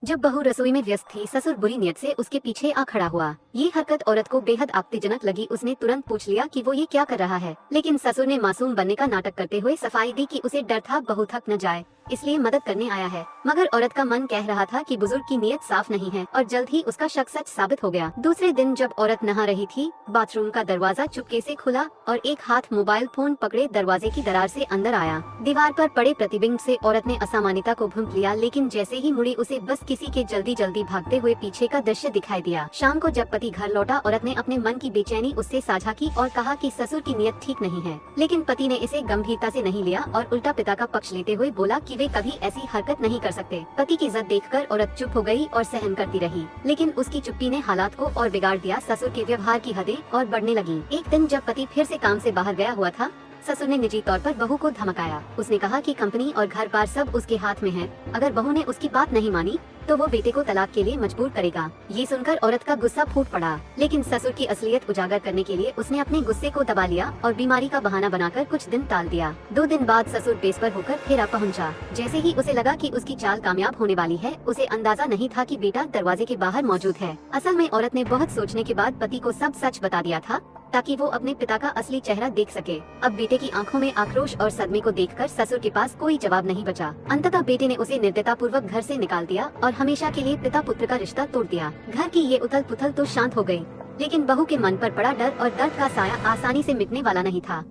जब बहू रसोई में व्यस्त थी, ससुर बुरी नियत से उसके पीछे आ खड़ा हुआ। ये हरकत औरत को बेहद आपत्तिजनक लगी। उसने तुरंत पूछ लिया कि वो ये क्या कर रहा है, लेकिन ससुर ने मासूम बनने का नाटक करते हुए सफाई दी कि उसे डर था बहू थक न जाए, इसलिए मदद करने आया है। मगर औरत का मन कह रहा था कि बुजुर्ग की नीयत साफ नहीं है, और जल्द ही उसका शक सच साबित हो गया। दूसरे दिन जब औरत नहा रही थी, बाथरूम का दरवाजा चुपके से खुला और एक हाथ मोबाइल फोन पकड़े दरवाजे की दरार से अंदर आया। दीवार पर पड़े प्रतिबिंब से औरत ने असामान्यता को भूंक लिया, लेकिन जैसे ही मुड़ी उसे बस किसी के जल्दी जल्दी भागते हुए पीछे का दृश्य दिखाई दिया। शाम को जब पति घर लौटा, औरत ने अपने मन की बेचैनी उससे साझा की और कहा कि ससुर की नीयत ठीक नहीं है। लेकिन पति ने इसे गंभीरता से नहीं लिया और उल्टा पिता का पक्ष लेते हुए बोला कि वे कभी ऐसी हरकत नहीं कर सकते। पति की जिद देखकर औरत चुप हो गई और सहन करती रही, लेकिन उसकी चुप्पी ने हालात को और बिगाड़ दिया। ससुर के व्यवहार की हदें और बढ़ने लगी। एक दिन जब पति फिर से काम से बाहर गया हुआ था, ससुर ने निजी तौर पर बहू को धमकाया। उसने कहा कि कंपनी और घर बार सब उसके हाथ में है। अगर बहू ने उसकी बात नहीं मानी तो वो बेटे को तलाक के लिए मजबूर करेगा। ये सुनकर औरत का गुस्सा फूट पड़ा, लेकिन ससुर की असलियत उजागर करने के लिए उसने अपने गुस्से को दबा लिया और बीमारी का बहाना बनाकर कुछ दिन टाल दिया। 2 दिन बाद ससुर बेस पर होकर फिर आ पहुंचा। जैसे ही उसे लगा कि उसकी चाल कामयाब होने वाली है, उसे अंदाजा नहीं था कि बेटा दरवाजे के बाहर मौजूद है। असल में औरत ने बहुत सोचने के बाद पति को सब सच बता दिया था, ताकि वो अपने पिता का असली चेहरा देख सके। अब बेटे की आंखों में आक्रोश और सदमे को देखकर ससुर के पास कोई जवाब नहीं बचा। अंततः बेटे ने उसे निर्दयता पूर्वक घर से निकाल दिया और हमेशा के लिए पिता पुत्र का रिश्ता तोड़ दिया। घर की ये उथल पुथल तो शांत हो गई, लेकिन बहू के मन पर पड़ा डर और दर्द का साया आसानी से मिटने वाला नहीं था।